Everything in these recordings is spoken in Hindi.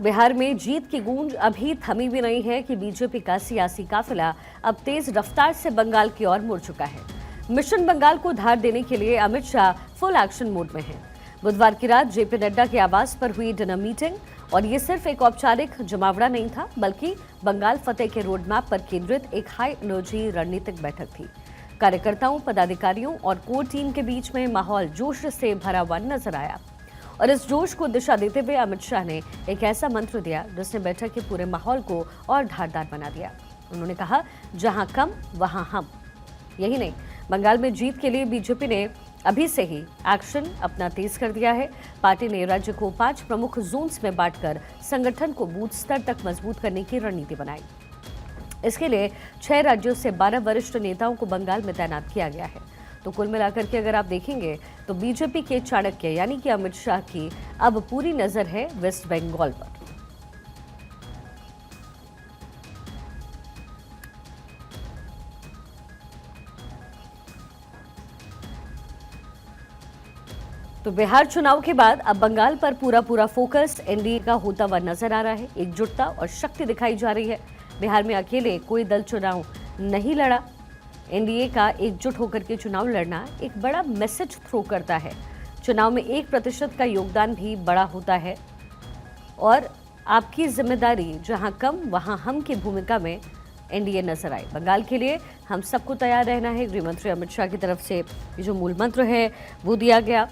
बिहार में जीत की गूंज अभी थमी भी नहीं है कि बीजेपी का सियासी काफिला अब तेज रफ्तार से बंगाल की ओर मुड़ चुका है। मिशन बंगाल को धार देने के लिए Amit Shah full action mode में हैं। बुधवार की रात जेपी नड्डा के आवास पर हुई डिनर मीटिंग और ये सिर्फ एक औपचारिक जमावड़ा नहीं था, बल्कि बंगाल फतेह के रोड मैप पर केंद्रित एक हाई एनर्जी रणनीतिक बैठक थी। कार्यकर्ताओं, पदाधिकारियों और कोर टीम के बीच में माहौल जोश से भरा हुआ नजर आया और इस जोश को दिशा देते हुए अमित शाह ने एक ऐसा मंत्र दिया जिसने बैठक के पूरे माहौल को और धारदार बना दिया। उन्होंने कहा, जहां कम वहां हम। यही नहीं, बंगाल में जीत के लिए बीजेपी ने अभी से ही एक्शन अपना तेज कर दिया है। पार्टी ने राज्य को 5 प्रमुख जोन्स में बांटकर संगठन को बूथ स्तर तक मजबूत करने की रणनीति बनाई। इसके लिए 6 राज्यों से 12 वरिष्ठ नेताओं को बंगाल में तैनात किया गया है। तो कुल मिलाकर के अगर आप देखेंगे तो बीजेपी के चाणक्य यानी कि अमित शाह की अब पूरी नजर है वेस्ट बंगाल पर। तो बिहार चुनाव के बाद अब बंगाल पर पूरा फोकस एनडीए का होता हुआ नजर आ रहा है। एकजुटता और शक्ति दिखाई जा रही है। बिहार में अकेले कोई दल चुनाव नहीं लड़ा। एनडीए का एकजुट होकर के चुनाव लड़ना एक बड़ा मैसेज थ्रो करता है। चुनाव में 1% का योगदान भी बड़ा होता है और आपकी जिम्मेदारी जहां कम वहां हम की भूमिका में एनडीए नजर आए। बंगाल के लिए हम सबको तैयार रहना है। गृहमंत्री अमित शाह की तरफ से ये जो मूल मंत्र है वो दिया गया।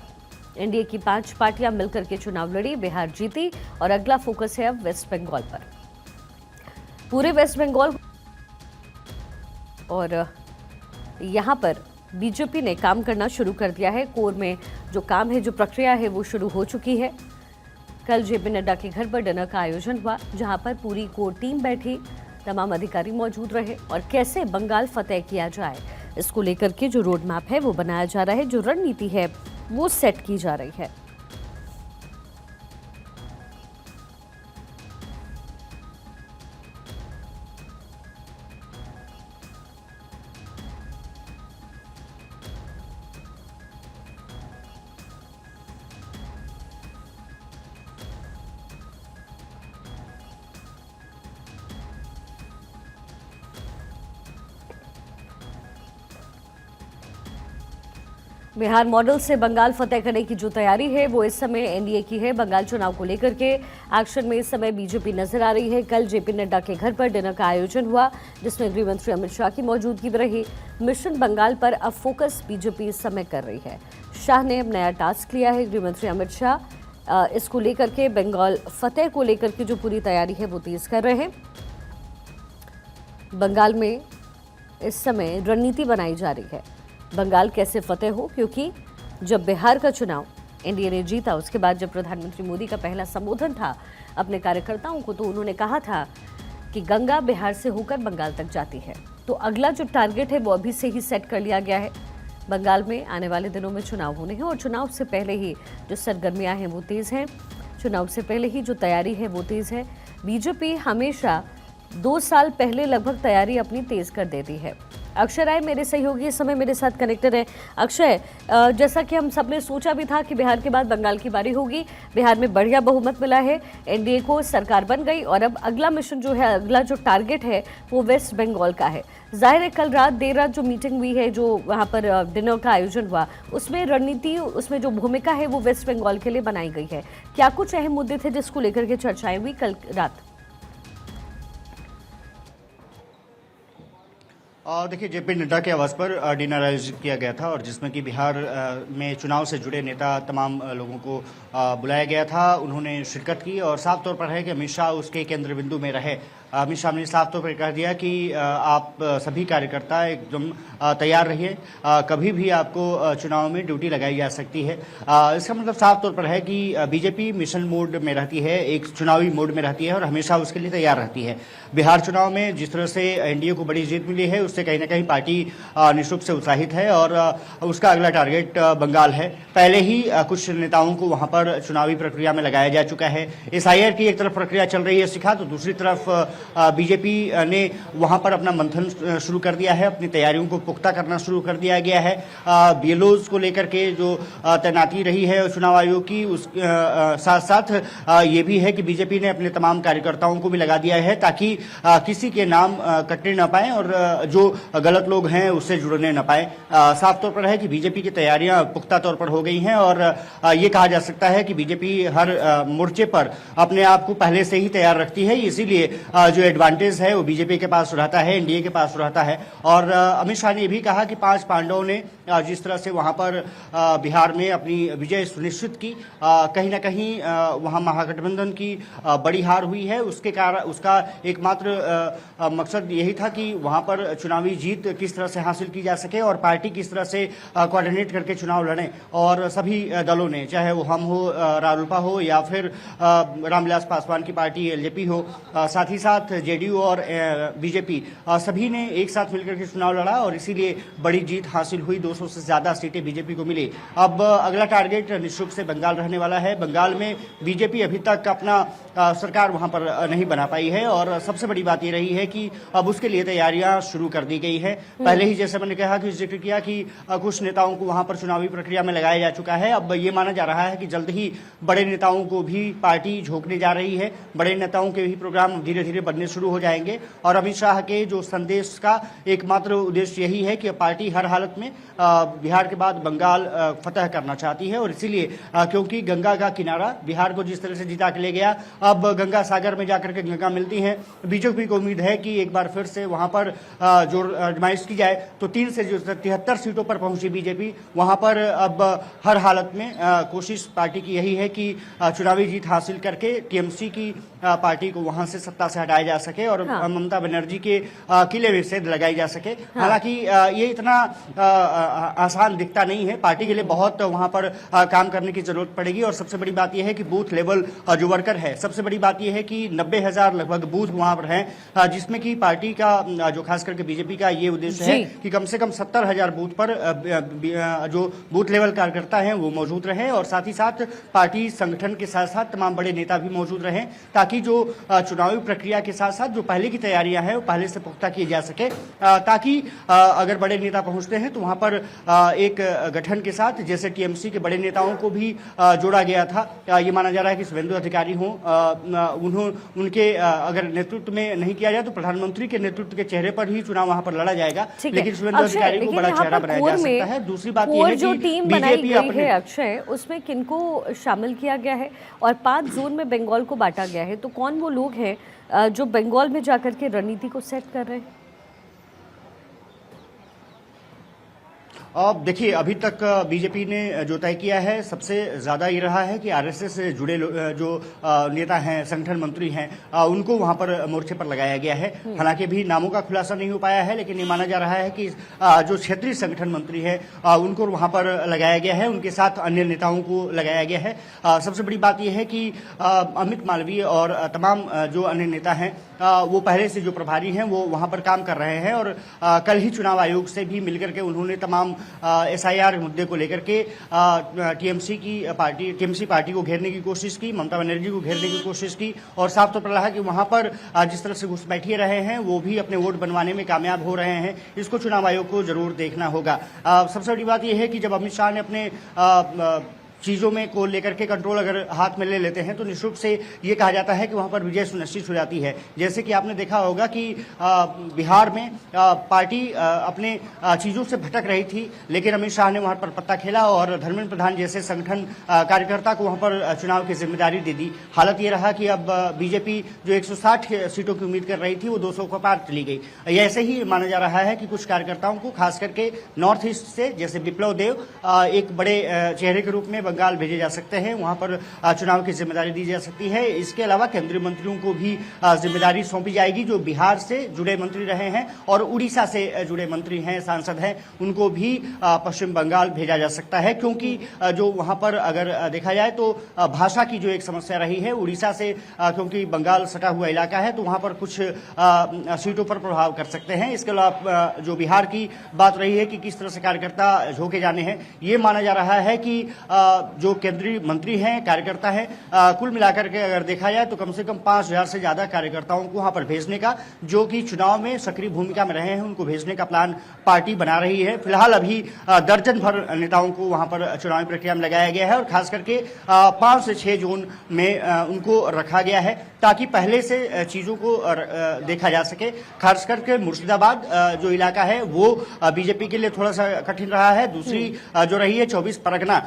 एनडीए की 5 पार्टियां मिलकर के चुनाव लड़ी, बिहार जीती और अगला फोकस है अब वेस्ट बंगाल पर। पूरे वेस्ट बंगाल और यहां पर बीजेपी ने काम करना शुरू कर दिया है। कोर में जो काम है, जो प्रक्रिया है वो शुरू हो चुकी है। कल जेपी नड्डा के घर पर डिनर का आयोजन हुआ, जहां पर पूरी कोर टीम बैठी, तमाम अधिकारी मौजूद रहे और कैसे बंगाल फतेह किया जाए इसको लेकर के जो रोड मैप है वो बनाया जा रहा है, जो रणनीति है वो सेट की जा रही है। बिहार मॉडल से बंगाल फतेह करने की जो तैयारी है वो इस समय एनडीए की है। बंगाल चुनाव को लेकर के एक्शन में इस समय बीजेपी नजर आ रही है। कल जेपी नड्डा के घर पर डिनर का आयोजन हुआ, जिसमें गृहमंत्री अमित शाह की मौजूदगी भी रही। मिशन बंगाल पर अब फोकस बीजेपी इस समय कर रही है। शाह ने अब नया टास्क लिया है। गृहमंत्री अमित शाह इसको लेकर के बंगाल फतेह को लेकर के जो पूरी तैयारी है वो तेज कर रहे हैं। बंगाल में इस समय रणनीति बनाई जा रही है, बंगाल कैसे फतेह हो, क्योंकि जब बिहार का चुनाव एनडीए ने जीता उसके बाद जब प्रधानमंत्री मोदी का पहला संबोधन था अपने कार्यकर्ताओं को, तो उन्होंने कहा था कि गंगा बिहार से होकर बंगाल तक जाती है। तो अगला जो टारगेट है वो अभी से ही सेट कर लिया गया है। बंगाल में आने वाले दिनों में चुनाव होने हैं और चुनाव से पहले ही जो सरगर्मियां हैं वो तेज हैं। चुनाव से पहले ही जो तैयारी है वो तेज है। बीजेपी हमेशा 2 साल पहले लगभग तैयारी अपनी तेज कर देती है। अक्षय राय मेरे सहयोगी इस समय मेरे साथ कनेक्टेड है। अक्षय, जैसा कि हम सबने सोचा भी था कि बिहार के बाद बंगाल की बारी होगी, बिहार में बढ़िया बहुमत मिला है, एनडीए को सरकार बन गई और अब अगला मिशन जो है, अगला जो टारगेट है वो वेस्ट बंगाल का है। जाहिर है कल रात देर रात जो मीटिंग हुई है, जो वहाँ पर डिनर का आयोजन हुआ, उसमें रणनीति, उसमें जो भूमिका है वो वेस्ट बंगाल के लिए बनाई गई है। क्या कुछ अहम मुद्दे थे जिसको लेकर के चर्चाएं हुई कल रात? देखिए, जेपी नड्डा के आवास पर डिनर आयोजित किया गया था और जिसमें कि बिहार में चुनाव से जुड़े नेता तमाम लोगों को बुलाया गया था। उन्होंने शिरकत की और साफ तौर पर है कि अमित शाह उसके केंद्र बिंदु में रहे। अमित शाह ने साफ तौर पर कह दिया कि आप सभी कार्यकर्ता एकदम तैयार रहिए, कभी भी आपको चुनाव में ड्यूटी लगाई जा सकती है। इसका मतलब साफ तौर पर है कि बीजेपी मिशन मोड में रहती है, एक चुनावी मोड में रहती है और हमेशा उसके लिए तैयार रहती है। बिहार चुनाव में जिस तरह से एनडीए को बड़ी जीत मिली है, उस उससे कहीं ना कहीं पार्टी निःशुल्क से उत्साहित है और उसका अगला टारगेट बंगाल है। पहले ही कुछ नेताओं को वहां पर चुनावी प्रक्रिया में लगाया जा चुका है। एसआईआर की एक तरफ प्रक्रिया चल रही है शिखा, तो दूसरी तरफ बीजेपी ने वहां पर अपना मंथन शुरू कर दिया है, अपनी तैयारियों को पुख्ता करना शुरू कर दिया गया है। बीएलओज को लेकर के जो तैनाती रही है चुनाव आयोग की, उस साथ साथ ये भी है कि बीजेपी ने अपने तमाम कार्यकर्ताओं को भी लगा दिया है ताकि किसी के नाम कटने न पाए और जो गलत लोग हैं उससे जुड़ने न पाए। साफ तौर पर है कि बीजेपी की तैयारियां पुख्ता तौर पर हो गई हैं और ये कहा जा सकता है कि बीजेपी हर मोर्चे पर अपने आप को पहले से ही तैयार रखती है, इसीलिए जो एडवांटेज है वो बीजेपी के पास रहता है, एनडीए के पास रहता है। और अमित शाह ने ये भी कहा कि 5 पांडवों ने जिस तरह से वहां पर बिहार में अपनी विजय सुनिश्चित की, कहीं ना कहीं वहां महागठबंधन की बड़ी हार हुई है। उसके कारण उसका एकमात्र मकसद यही था कि वहां पर चुनावी जीत किस तरह से हासिल की जा सके और पार्टी किस तरह से कोऑर्डिनेट करके चुनाव लड़े। और सभी दलों ने, चाहे वो हम हो, रालोपा हो या फिर रामविलास पासवान की पार्टी एलजेपी हो, साथ ही साथ जेडीयू और बीजेपी, सभी ने एक साथ मिलकर के चुनाव लड़ा और इसीलिए बड़ी जीत हासिल हुई। 200 से ज्यादा सीटें बीजेपी को मिली। अब अगला टारगेट निःशुल्क से बंगाल रहने वाला है। बंगाल में बीजेपी अभी तक अपना सरकार वहां पर नहीं बना पाई है और सबसे बड़ी बात ये रही है कि अब उसके लिए तैयारियां शुरू कर दी गई है। पहले ही जैसे मैंने कहा कि जिक्र किया कि कुछ नेताओं को वहां पर चुनावी प्रक्रिया में लगाया जा चुका है। अब ये माना जा रहा है कि जल्द ही बड़े नेताओं को भी पार्टी झोंकने जा रही है। बड़े नेताओं के भी प्रोग्राम धीरे धीरे बनने शुरू हो जाएंगे और अमित शाह के जो संदेश का एकमात्र उद्देश्य यही है कि पार्टी हर हालत में बिहार के बाद बंगाल फतह करना चाहती है और इसीलिए क्योंकि गंगा का किनारा बिहार को जिस तरह से जिता के ले गया, अब गंगा सागर में जाकर के गंगा मिलती है। बीजेपी को उम्मीद है कि एक बार फिर से वहां पर जो आजमाइश की जाए तो 3 से जो 73 सीटों पर पहुंची बीजेपी, वहां पर अब हर हालत में कोशिश पार्टी की यही है कि चुनावी जीत हासिल करके टीएमसी की पार्टी को वहां से सत्ता से हटाया जा सके और ममता बनर्जी के किले में सेंध लगाई जा सके। हालांकि ये इतना आसान दिखता नहीं है, पार्टी के लिए बहुत वहां पर काम करने की जरूरत पड़ेगी और सबसे बड़ी बात यह है कि बूथ लेवल जो वर्कर है, सबसे बड़ी बात यह है कि 90,000 लगभग बूथ वहां पर हैं, जिसमें कि पार्टी का जो खास करके बीजेपी का ये उद्देश्य है कि कम से कम 70,000 बूथ पर जो बूथ लेवल कार्यकर्ता हैं वो मौजूद रहे और साथ ही साथ पार्टी संगठन के साथ साथ तमाम बड़े नेता भी मौजूद रहे ताकि जो चुनावी प्रक्रिया के साथ साथ जो पहले की तैयारियां हैं वो पहले से पुख्ता की जा सके, ताकि अगर बड़े नेता पहुंचते हैं तो वहां पर एक गठन के साथ जैसे टीएमसी के बड़े नेताओं को भी जोड़ा गया था। ये माना जा रहा है कि शुभेंदु अधिकारी हों, उनके अगर नेतृत्व में नहीं किया जाए तो प्रधानमंत्री के नेतृत्व के चेहरे पर ही चुनाव वहां पर लड़ा जाएगा, लेकिन शुभेंदु अधिकारी को बड़ा चेहरा बनाया जा सकता है। दूसरी बात यह है कि टीम बनाई गई है अक्षय, उसमें किनको शामिल किया गया है और 5 जोन में बंगाल को बांटा गया है, तो कौन वो लोग हैं जो बंगाल में जाकर के रणनीति को सेट कर रहे हैं? अब देखिए, अभी तक बीजेपी ने जो तय किया है सबसे ज्यादा ये रहा है कि आरएसएस से जुड़े जो नेता हैं, संगठन मंत्री हैं, उनको वहां पर मोर्चे पर लगाया गया है। हालांकि अभी नामों का खुलासा नहीं हो पाया है, लेकिन ये माना जा रहा है कि जो क्षेत्रीय संगठन मंत्री है उनको वहां पर लगाया गया है, उनके साथ अन्य नेताओं को लगाया गया है। सबसे बड़ी बात यह है कि अमित मालवीय और तमाम जो अन्य नेता हैं वो पहले से जो प्रभारी हैं वो वहां पर काम कर रहे हैं और कल ही चुनाव आयोग से भी मिलकर के उन्होंने तमाम एसआईआर मुद्दे को लेकर के टीएमसी पार्टी को घेरने की कोशिश की, ममता बनर्जी को घेरने की कोशिश की और साफ तौर पर रहा कि वहां पर जिस तरह से घुसपैठिए रहे हैं वो भी अपने वोट बनवाने में कामयाब हो रहे हैं। इसको चुनाव आयोग को जरूर देखना होगा। सबसे बड़ी बात यह है कि जब अमित शाह ने अपने चीजों में को लेकर के कंट्रोल अगर हाथ में ले लेते हैं तो निश्चित से ये कहा जाता है कि वहां पर विजय सुनिश्चित हो जाती है। जैसे कि आपने देखा होगा कि बिहार में पार्टी अपने चीजों से भटक रही थी, लेकिन अमित शाह ने वहां पर पत्ता खेला और धर्मेंद्र प्रधान जैसे संगठन कार्यकर्ता को वहां पर चुनाव की जिम्मेदारी दे दी। हालत ये रहा कि अब बीजेपी जो 160 सीटों की उम्मीद कर रही थी वो 200 को पार चली गई। ऐसे ही माना जा रहा है कि कुछ कार्यकर्ताओं को खास करके नॉर्थ ईस्ट से, जैसे विप्लव देव एक बड़े चेहरे के रूप में बंगाल भेजे जा सकते हैं, वहां पर चुनाव की जिम्मेदारी दी जा सकती है। इसके अलावा केंद्रीय मंत्रियों को भी जिम्मेदारी सौंपी जाएगी, जो बिहार से जुड़े मंत्री रहे हैं और उड़ीसा से जुड़े मंत्री हैं, सांसद हैं, उनको भी पश्चिम बंगाल भेजा जा सकता है। क्योंकि जो वहां पर अगर देखा जाए तो भाषा की जो एक समस्या रही है उड़ीसा से, क्योंकि बंगाल सटा हुआ इलाका है, तो वहां पर कुछ सीटों पर प्रभाव कर सकते हैं। इसके अलावा जो बिहार की बात रही है कि किस तरह से कार्यकर्ता झोंके जाने हैं, ये माना जा रहा है कि जो केंद्रीय मंत्री हैं, कार्यकर्ता हैं, कुल मिलाकर के अगर देखा जाए तो कम से कम 5,000 से ज्यादा कार्यकर्ताओं को वहां पर भेजने का, जो कि चुनाव में सक्रिय भूमिका में रहे हैं, उनको भेजने का प्लान पार्टी बना रही है। फिलहाल अभी दर्जन भर नेताओं को वहां पर चुनावी प्रक्रिया में लगाया गया है और खास करके 5 से 6 जोन में उनको रखा गया है, ताकि पहले से चीजों को देखा जा सके। खास करके मुर्शिदाबाद जो इलाका है वो बीजेपी के लिए थोड़ा सा कठिन रहा है। दूसरी जो रही है 24 परगना,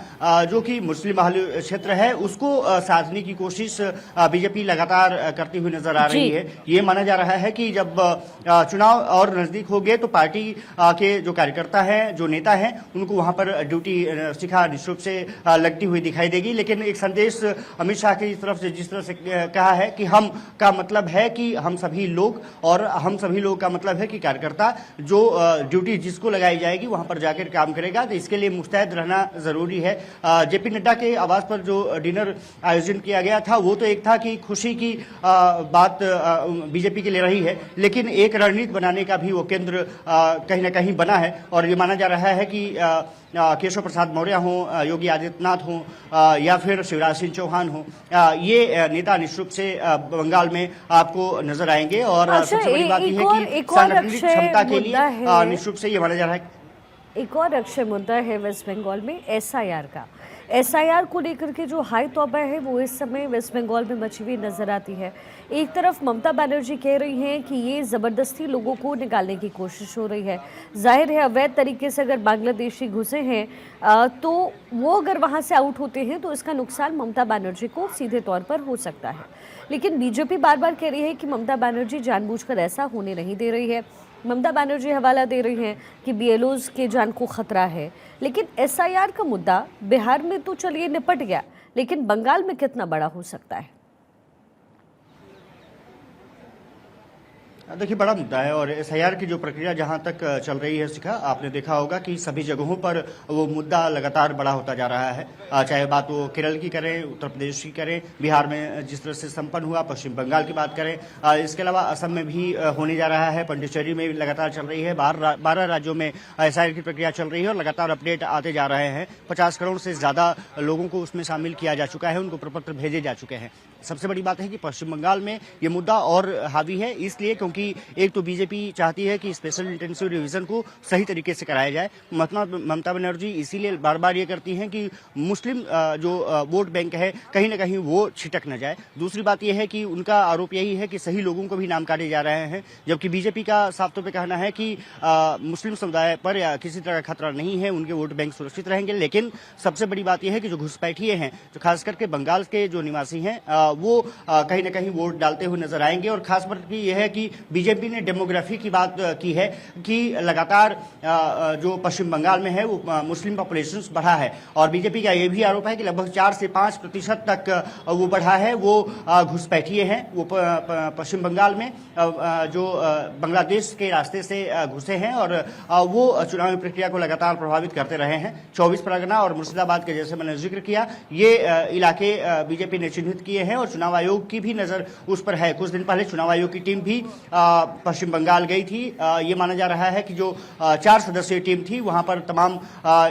जो कि मुस्लिम बहुल क्षेत्र है, उसको साधने की कोशिश बीजेपी लगातार करती हुई नजर आ रही है। ये माना जा रहा है कि जब चुनाव और नजदीक हो गए तो पार्टी के जो कार्यकर्ता हैं, जो नेता हैं, उनको वहां पर ड्यूटी शिखा निश्चित रूप से लगती हुई दिखाई देगी। लेकिन एक संदेश अमित शाह की तरफ से जिस तरह से कहा है कि हम का मतलब है कि हम सभी लोग, और हम सभी लोग का मतलब है कि कार्यकर्ता जो ड्यूटी जिसको लगाई जाएगी वहां पर जाकर काम करेगा, तो इसके लिए मुस्तैद रहना जरूरी है। जेपी नड्डा के आवास पर जो डिनर आयोजन किया गया था वो तो एक था कि खुशी की बात बीजेपी के लिए रही है, लेकिन एक रणनीति बनाने का भी वो केंद्र कहीं ना कहीं बना है। और ये माना जा रहा है कि केशव प्रसाद मौर्य हों, योगी आदित्यनाथ हों या फिर शिवराज सिंह चौहान हों, ये नेता निश्चित रूप से बंगाल में आपको नजर आएंगे। और सबसे बड़ी बात यह है कि सांगठनिक क्षमता के लिए निश्चित रूप से ये माना जा रहा है। एक और अक्षय मुद्दा है वेस्ट बंगाल में एसआईआर का। एसआईआर को लेकर के जो हाई तौबा है वो इस समय वेस्ट बंगाल में मची हुई नजर आती है। एक तरफ ममता बनर्जी कह रही हैं कि ये ज़बरदस्ती लोगों को निकालने की कोशिश हो रही है। जाहिर है अवैध तरीके से अगर बांग्लादेशी घुसे हैं तो वो अगर वहाँ से आउट होते हैं तो इसका नुकसान ममता बनर्जी को सीधे तौर पर हो सकता है। लेकिन बीजेपी बार बार कह रही है कि ममता बनर्जी जानबूझकर ऐसा होने नहीं दे रही है। ममता बनर्जी हवाला दे रही हैं कि बीएलओज के जान को खतरा है। लेकिन एसआईआर का मुद्दा बिहार में तो चलिए निपट गया, लेकिन बंगाल में कितना बड़ा हो सकता है? देखिए, बड़ा मुद्दा है। और एसआईआर की जो प्रक्रिया जहां तक चल रही है शिखा, आपने देखा होगा कि सभी जगहों पर वो मुद्दा लगातार बड़ा होता जा रहा है। चाहे बात वो केरल की करें, उत्तर प्रदेश की करें, बिहार में जिस तरह से संपन्न हुआ, पश्चिम बंगाल की बात करें, इसके अलावा असम में भी होने जा रहा है, पंडिचेरी में भी लगातार चल रही है। 12 राज्यों में एसआईआर की प्रक्रिया चल रही है और लगातार अपडेट आते जा रहे हैं। 50 करोड़ से ज्यादा लोगों को उसमें शामिल किया जा चुका है, उनको प्रपत्र भेजे जा चुके हैं। सबसे बड़ी बात है कि पश्चिम बंगाल में ये मुद्दा और हावी है, इसलिए क्योंकि एक तो बीजेपी चाहती है कि स्पेशल इंटेंसिव रिवीजन को सही तरीके से कराया जाए। ममता बनर्जी इसीलिए बार बार ये करती हैं कि मुस्लिम जो वोट बैंक है कहीं ना कहीं वो छिटक न जाए। दूसरी बात यह है कि उनका आरोप यही है कि सही लोगों को भी नाम काटे जा रहे हैं, जबकि बीजेपी का साफ तौर पर कहना है कि मुस्लिम समुदाय पर या किसी तरह का खतरा नहीं है, उनके वोट बैंक सुरक्षित रहेंगे। लेकिन सबसे बड़ी बात यह है कि जो घुसपैठिए हैं, जो खास करके बंगाल के जो निवासी हैं, वो कहीं ना कहीं वोट डालते हुए नजर आएंगे। और खास बात यह है कि बीजेपी ने डेमोग्राफी की बात की है कि लगातार जो पश्चिम बंगाल में है वो मुस्लिम पॉपुलेशन बढ़ा है। और बीजेपी का यह भी आरोप है कि लगभग 4 से 5% तक वो बढ़ा है, वो घुसपैठिए हैं। वो पश्चिम बंगाल में जो बांग्लादेश के रास्ते से घुसे हैं और वो चुनावी प्रक्रिया को लगातार प्रभावित करते रहे हैं। 24 परगना और मुर्शिदाबाद के जैसे मैंने जिक्र किया, ये इलाके बीजेपी ने चिन्हित किए हैं और चुनाव आयोग की भी नजर उस पर है। कुछ दिन पहले चुनाव आयोग की टीम भी पश्चिम बंगाल गई थी। ये माना जा रहा है कि जो 4 सदस्यीय टीम थी वहां पर तमाम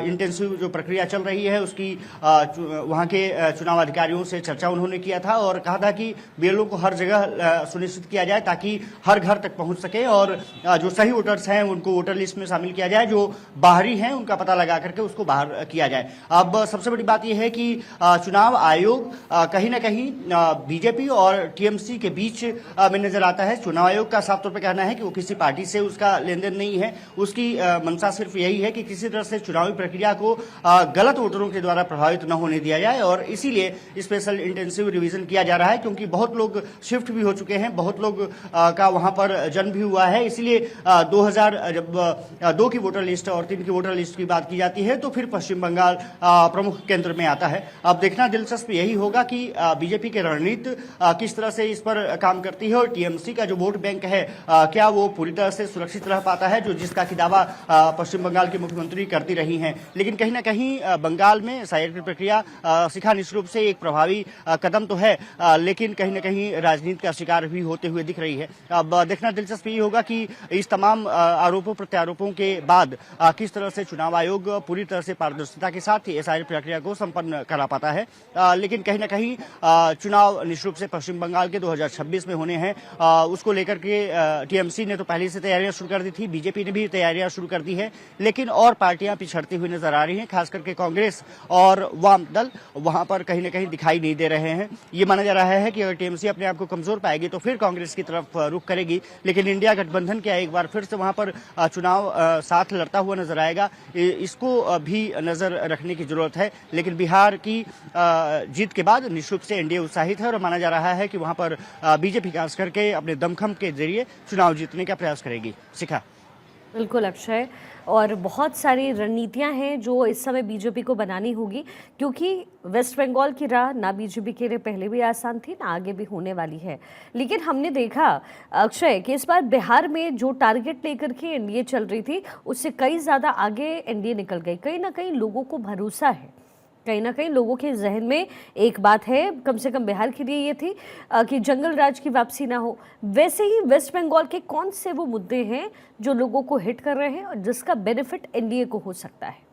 इंटेंसिव जो प्रक्रिया चल रही है उसकी वहां के चुनाव अधिकारियों से चर्चा उन्होंने किया था और कहा था कि बीएलओ को हर जगह सुनिश्चित किया जाए ताकि हर घर तक पहुंच सके और जो सही वोटर्स हैं उनको वोटर लिस्ट में शामिल किया जाए, जो बाहरी हैं उनका पता लगा करके उसको बाहर किया जाए। अब सबसे बड़ी बात यह है कि चुनाव आयोग कहीं ना कहीं बीजेपी और टीएमसी के बीच में नजर आता है। चुनाव आयोग का का साफ तौर पर कहना है कि वो किसी पार्टी से उसका लेन देन नहीं है। उसकी मंशा सिर्फ यही है कि किसी तरह से चुनावी प्रक्रिया को गलत वोटरों के द्वारा प्रभावित न होने दिया जाए, और इसीलिए स्पेशल इंटेंसिव रिवीजन किया जा रहा है, क्योंकि बहुत लोग शिफ्ट भी हो चुके हैं, बहुत लोग का वहां पर जन्म भी हुआ है। इसलिए 2002 की वोटर लिस्ट और 3 की वोटर लिस्ट की बात की जाती है तो फिर पश्चिम बंगाल प्रमुख केंद्र में आता है। अब देखना दिलचस्प यही होगा कि बीजेपी की रणनीति किस तरह से इस पर काम करती है, और टीएमसी का जो वोट बैंक है क्या वो पूरी तरह से सुरक्षित रह पाता है, जो जिसका कि दावा पश्चिम बंगाल की मुख्यमंत्री करती रही हैं। लेकिन कहीं ना कहीं बंगाल में एसआईआर की प्रक्रिया शिखा निश्चित रूप से एक प्रभावी कदम तो है, लेकिन कहीं ना कहीं राजनीति का शिकार भी होते हुए दिख रही है। अब देखना दिलचस्प ये होगा कि इस तमाम आरोपों प्रत्यारोपों के बाद किस तरह से चुनाव आयोग पूरी तरह से पारदर्शिता के साथ एसआईआर प्रक्रिया को संपन्न करा पाता है। लेकिन कहीं ना कहीं चुनाव निश्चित रूप से पश्चिम बंगाल के 2026 में होने हैं, उसको लेकर के टीएमसी ने तो पहले से तैयारियां शुरू कर दी थी, बीजेपी ने भी तैयारियां शुरू कर दी है, लेकिन और पार्टियां पिछड़ती हुई नजर आ रही हैं, खास करके कांग्रेस और वाम दल वहां पर कहीं ना कहीं दिखाई नहीं दे रहे हैं। ये माना जा रहा है कि अगर टीएमसी अपने आप को कमजोर पाएगी तो फिर कांग्रेस की तरफ रुख करेगी, लेकिन इंडिया गठबंधन क्या एक बार फिर से वहां पर चुनाव साथ लड़ता हुआ नजर आएगा, इसको भी नजर रखने की जरूरत है। लेकिन बिहार की जीत के बाद निश्चित रूप से एनडीए उत्साहित है और माना जा रहा है कि वहां पर बीजेपी खास करके अपने दमखम के जरिए चुनाव जीतने का प्रयास करेगी। शिखा। बिल्कुल अक्षय, और बहुत सारी रणनीतियां हैं जो इस समय बीजेपी को बनानी होगी, क्योंकि वेस्ट बंगाल की राह ना बीजेपी के लिए पहले भी आसान थी ना आगे भी होने वाली है। लेकिन हमने देखा अक्षय कि इस बार बिहार में जो टारगेट लेकर के एनडीए चल रही थी उससे कई ज़्यादा आगे एनडीए निकल गई। कहीं ना कहीं लोगों को भरोसा है, कहीं ना कहीं लोगों के जहन में एक बात है, कम से कम बिहार के लिए ये थी कि जंगल राज की वापसी ना हो। वैसे ही वेस्ट बंगाल के कौन से वो मुद्दे हैं जो लोगों को हिट कर रहे हैं और जिसका बेनिफिट एनडीए को हो सकता है?